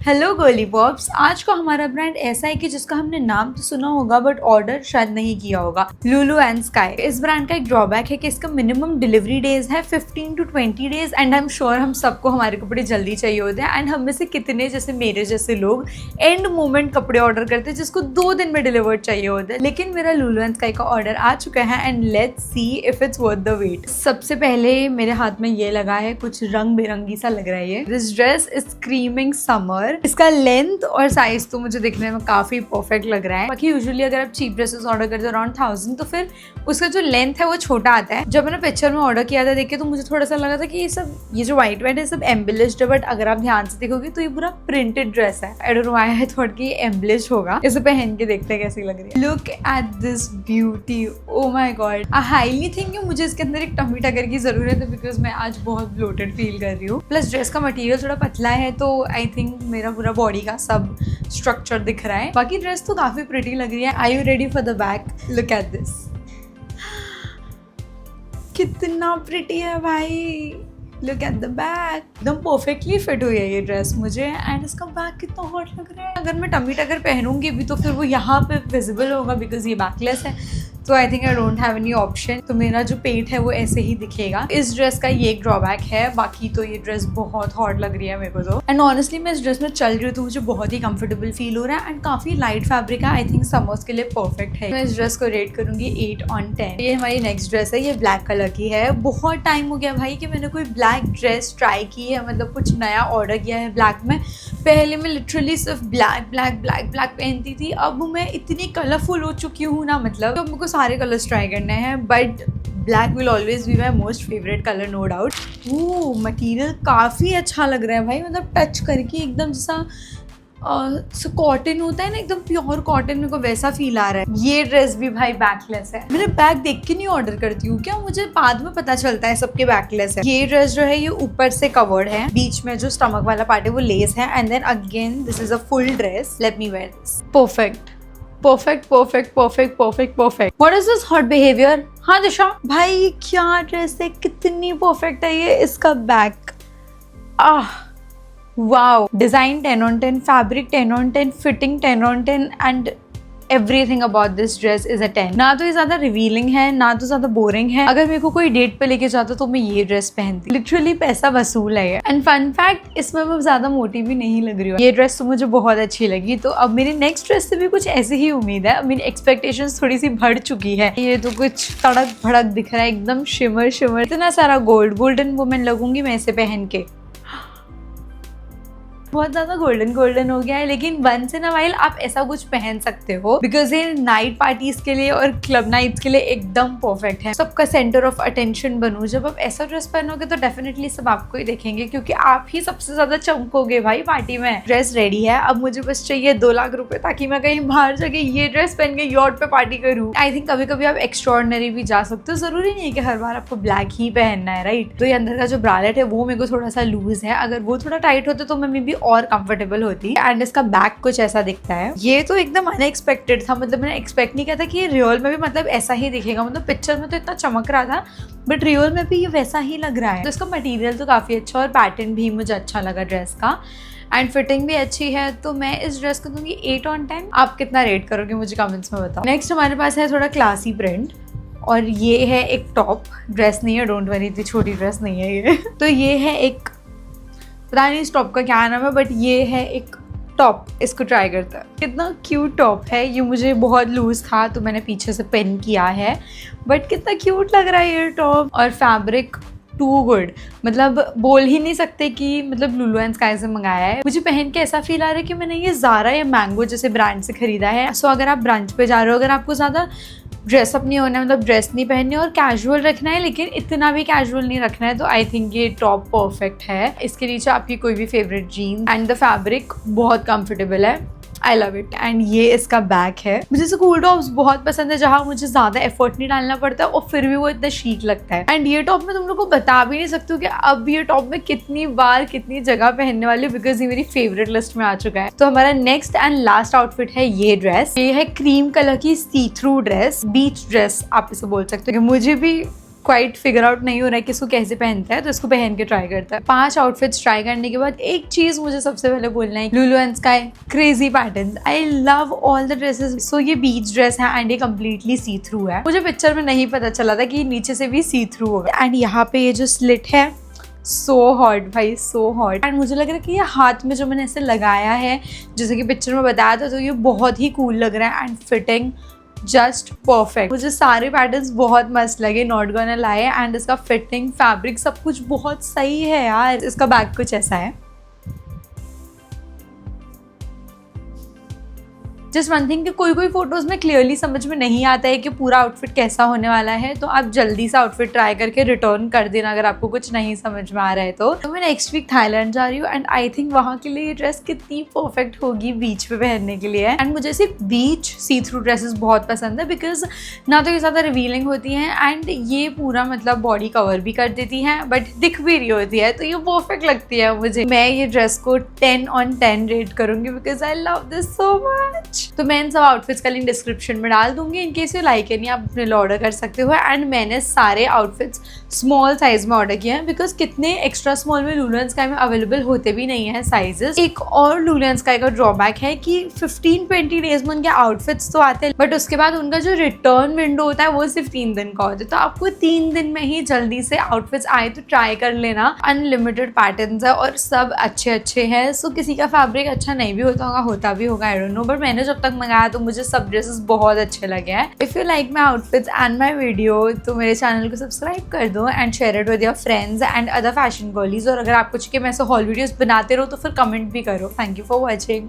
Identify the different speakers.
Speaker 1: Hello गोली pops. आज का हमारा ब्रांड ऐसा है कि जिसका हमने नाम तो सुना होगा बट ऑर्डर शायद नहीं किया होगा, लुलु एंड स्काई। इस ब्रांड का एक ड्रॉबैक है कि इसका मिनिमम डिलीवरी डेज है 15 to 20 days and I am sure हम सबको हमारे कपड़े जल्दी चाहिए होते हैं। एंड हम में से कितने जैसे मेरे जैसे लोग एंड मोमेंट कपड़े ऑर्डर करते हैं जिसको 2 दिन में डिलीवर्ड चाहिए होता है। लेकिन मेरा लुलु एंड स्काई का ऑर्डर आ चुका है and let's see if it's worth the wait. सबसे पहले मेरे हाथ में ये लगा है, कुछ रंग बिरंगी सा लग रहा है ये। This dress is screaming summer. इसका लेंथ और साइज तो मुझे दिखने में काफी परफेक्ट लग रहा है। बाकी यूजुअली अगर आप चीप ड्रेसेस ऑर्डर करते हो अराउंड 1000 तो फिर उसका जो लेंथ है वो छोटा आता है। जब मैंने पिक्चर में ऑर्डर किया था देख के तो मुझे थोड़ा सा लगा था कि ये जो व्हाइट है सब एम्बलिश्ड है, बट अगर आप ध्यान से देखोगे तो ये पूरा प्रिंटेड ड्रेस है। I don't know why I thought कि ये एम्बलिश्ड होगा। इसे पहन के देखते हैं कैसी लग रही है। Look at this beauty, oh my God. I highly think कि मुझे इसके अंदर एक टमी टगर की जरूरत है बिकॉज मैं आज बहुत ब्लोटेड फील कर रही हूँ। प्लस ड्रेस का मटेरियल थोड़ा पतला है तो आई थिंक मेरा पूरा बॉडी का सब स्ट्रक्चर दिख रहा है। बाकी ड्रेस तो काफी प्रिटी लग रही है। Are you ready for the back? Look at this, कितना प्रिटी है भाई। लुक एट द बैक, एकदम परफेक्टली फिट हुई है ये ड्रेस मुझे। एंड इसका बैक कितना हॉट लग रहा है। अगर मैं टमी टगर पहनूंगी भी तो फिर वो यहाँ पे विजिबल होगा बिकॉज ये बैकलेस है, तो I think I don't have any option. तो मेरा जो पेट है वो ऐसे ही दिखेगा। इस ड्रेस का ये एक ड्रॉबैक है, बाकी तो ये ड्रेस बहुत हॉट लग रही है मेरे को तो। एंड ऑनेस्टली मैं इस ड्रेस में चल रही हूँ तो मुझे बहुत ही कंफर्टेबल फील हो रहा है एंड काफी लाइट फैब्रिक है। आई थिंक समर्स के लिए परफेक्ट है। मैं इस ड्रेस को रेट करूंगी 8 on 10। ये हमारी नेक्स्ट ड्रेस है, ये ब्लैक कलर की है। बहुत टाइम हो गया भाई कि मैंने कोई ब्लैक ड्रेस ट्राई की है, मतलब कुछ नया ऑर्डर किया है ब्लैक में। पहले मैं लिटरली सिर्फ ब्लैक ब्लैक ब्लैक ब्लैक पहनती थी, अब मैं इतनी कलरफुल हो चुकी हूँ ना, मतलब तो मेरे को सारे कलर्स ट्राई करने हैं but black will always be my most favourite colour, no doubt. Material काफ़ी अच्छा लग रहा है भाई, मतलब टच करके एकदम जैसा कॉटन होता है ना, एकदम प्योर कॉटन, मेरे को वैसा फील आ रहा है। ये ड्रेस भी भाई बैकलेस है। मैंने बैक देख के नहीं ऑर्डर करती हूँ क्या, मुझे बाद में पता चलता है सबके बैकलेस है। ये ड्रेस जो है ये ऊपर से कवर्ड है, बीच में जो स्टमक वाला पार्ट है वो लेस है and then again this is a full dress. Let me wear this. Perfect perfect perfect perfect perfect perfect. What is this hot behaviour? हाँ दिशा भाई क्या ड्रेस है, कितनी परफेक्ट है ये। इसका back wow, design 10 on 10, fabric 10 on 10, fitting 10 on 10 and everything about this dress is a 10। ना तो ये ज्यादा रिवीलिंग है ना तो ज्यादा बोरिंग है। अगर मेरे को कोई डेट पे लेके जाता तो मैं ये ड्रेस पहनती। लिटरली पैसा वसूल है ये। एंड फन फैक्ट, इसमें मैं ज्यादा मोटी भी नहीं लग रही हूँ। ये ड्रेस तो मुझे बहुत अच्छी लगी, तो अब मेरी नेक्स्ट ड्रेस से भी कुछ ऐसी ही उम्मीद है। अब मेरी एक्सपेक्टेशंस थोड़ी सी बढ़ चुकी है। ये तो कुछ तड़क भड़क दिख रहा है, एकदम शिमर शिमर, इतना सारा गोल्डन वुमेन लगूंगी मैं इसे पहन के। बहुत ज्यादा गोल्डन हो गया है, लेकिन वंस इन अ व्हाइल आप ऐसा कुछ पहन सकते हो बिकॉज ये नाइट पार्टीज के लिए और क्लब नाइट्स के लिए एकदम परफेक्ट है। सबका सेंटर ऑफ अटेंशन बनूं। जब आप ऐसा ड्रेस पहनोगे तो डेफिनेटली सब आपको ही देखेंगे क्योंकि आप ही सबसे ज्यादा चमकोगे भाई पार्टी में। ड्रेस रेडी है, अब मुझे बस चाहिए 2 लाख रुपए ताकि मैं कहीं बाहर जाके ये ड्रेस पहन के यॉट पे पार्टी करूँ। आई थिंक कभी कभी आप एक्स्ट्रॉर्डिनरी भी जा सकते हो, जरूरी नहीं है कि हर बार आपको ब्लैक ही पहनना है, राइट। तो ये अंदर का जो ब्रालेट है वो मेरे को थोड़ा सा लूज है, अगर वो थोड़ा टाइट होता तो मैं मे बी और कंफर्टेबल होती। एंड इसका बैक कुछ ऐसा दिखता है। ये तो एकदम अनएक्सपेक्टेड था, मतलब मैंने एक्सपेक्ट नहीं किया था कि ये रियल में भी मतलब ऐसा ही दिखेगा। मतलब पिक्चर में तो इतना चमक रहा था बट रियल में भी ये वैसा ही लग रहा है। तो इसका मटेरियल तो काफी अच्छा और पैटर्न भी मुझे अच्छा लगा ड्रेस का एंड फिटिंग भी अच्छी है। तो मैं इस ड्रेस को दूंगी 8 on 10। आप कितना रेट करोगे मुझे कमेंट्स में बताओ। नेक्स्ट हमारे पास है थोड़ा क्लासी प्रिंट और ये है एक टॉप। ड्रेस नहीं है, डोंट वरी, इतनी छोटी ड्रेस नहीं है ये। तो ये है एक, पता नहीं इस टॉप का क्या नाम है बट ये है एक टॉप। इसको ट्राई करता है, कितना क्यूट टॉप है ये। मुझे बहुत लूज था तो मैंने पीछे से पिन किया है बट कितना क्यूट लग रहा है ये टॉप। और फैब्रिक टू गुड, मतलब बोल ही नहीं सकते कि मतलब लुलु एंड स्काई से मंगाया है। मुझे पहन के ऐसा फील आ रहा है कि मैंने ये ज़ारा या मैंगो जैसे ब्रांड से खरीदा है। सो अगर आप ब्रांच पे जा रहे हो, अगर आपको ज़्यादा ड्रेसअप नहीं होना है, मतलब ड्रेस नहीं पहननी और कैजुअल रखना है लेकिन इतना भी कैजुअल नहीं रखना है, तो आई थिंक ये टॉप परफेक्ट है। इसके नीचे आपकी कोई भी favourite jeans and the fabric बहुत कंफर्टेबल है। I love it. एंड ये इसका बैक है। मुझे स्कूल टॉप्स बहुत पसंद है जहाँ मुझे ज्यादा एफर्ट नहीं डालना पड़ता और फिर भी वो इतना शीक लगता है। एंड ये टॉप मैं तुम लोग को बता भी नहीं सकती हूँ कि अब ये टॉप मैं कितनी बार कितनी जगह पहनने वाली हूँ बिकॉज ये मेरी फेवरेट लिस्ट में आ चुका है। तो हमारा नेक्स्ट एंड लास्ट आउटफिट है ये ड्रेस। ये है क्रीम कलर की सी थ्रू ड्रेस, बीच ड्रेस आप इसे बोल सकते हो। मुझे भी क्वाइट फिगर आउट नहीं हो रहा है कि इसको कैसे पहनता है, तो इसको पहन के ट्राई करता है। 5 आउटफिट्स ट्राई करने के बाद एक चीज मुझे सबसे पहले बोलना है, Lulu and Sky crazy patterns. I love all the dresses. So ये बीच ड्रेस है एंड ये कम्प्लीटली सी थ्रू है। मुझे पिक्चर में नहीं पता चला था कि ये नीचे से भी सी थ्रू होगा। एंड यहाँ पे ये जो स्लिट है, सो हॉट भाई, सो हॉट। एंड मुझे लग रहा है कि ये हाथ में जो मैंने ऐसे लगाया है, जैसे कि पिक्चर में बताया था, तो ये बहुत ही कूल लग रहा है एंड फिटिंग जस्ट परफेक्ट। मुझे सारे पैटर्न्स बहुत मस्त लगे, नॉट गोना लाई। एंड इसका फिटिंग, फैब्रिक, सब कुछ बहुत सही है यार। इसका बैग कुछ ऐसा है। जस्ट वन थिंग कि कोई फोटोज में क्लियरली समझ में नहीं आता है कि पूरा आउटफिट कैसा होने वाला है, तो आप जल्दी से आउटफिट ट्राई करके रिटर्न कर देना अगर आपको कुछ नहीं समझ में आ रहा है। तो मैं नेक्स्ट वीक थाईलैंड जा रही हूँ एंड आई थिंक वहाँ के लिए ये ड्रेस कितनी परफेक्ट होगी बीच पे पहनने के लिए। एंड मुझे सिर्फ बीच सी थ्रू ड्रेसेस बहुत पसंद है, बिकॉज ना तो ये ज़्यादा रिवीलिंग होती हैं एंड ये पूरा मतलब बॉडी कवर भी कर देती हैं, बट दिख भी रही होती है, तो ये परफेक्ट लगती है मुझे। मैं ये ड्रेस को 10 on 10 रेट करूँगी because I love this so much. तो मैं इन सब आउटफिट्स का लिंक डिस्क्रिप्शन में डाल दूंगी, in case you like any आप अपने लिए ऑर्डर कर सकते हो। एंड मैंने सारे आउटफिट्स स्मॉल साइज में ऑर्डर किए हैं बिकॉज कितने एक्स्ट्रा स्मॉल में लुलु एंड स्काई में अवेलेबल होते भी नहीं है साइजेस। एक और लुलु एंड स्काई का ड्रॉबैक है कि 15-20 डेज में उनके आउटफिट्स तो आते हैं, बट उसके बाद उनका जो रिटर्न विंडो होता है वो सिर्फ 3 दिन का होता है। तो आपको 3 दिन में ही जल्दी से आउटफिट्स आए तो ट्राई कर लेना। अनलिमिटेड पैटर्न्स है और सब अच्छे हैं। सो किसी का फैब्रिक अच्छा नहीं भी होता भी होगा, आई डोंट नो, बट मैंने जब तक मंगाया तो मुझे सब ड्रेसेस बहुत अच्छे लगे हैं। If you like my outfits and my video तो मेरे चैनल को सब्सक्राइब कर दो and share it with your friends and other fashion girlies. और अगर आप कुछ के मैं ऐसे हॉल वीडियोस बनाते रहो तो फिर कमेंट भी करो। Thank you for watching.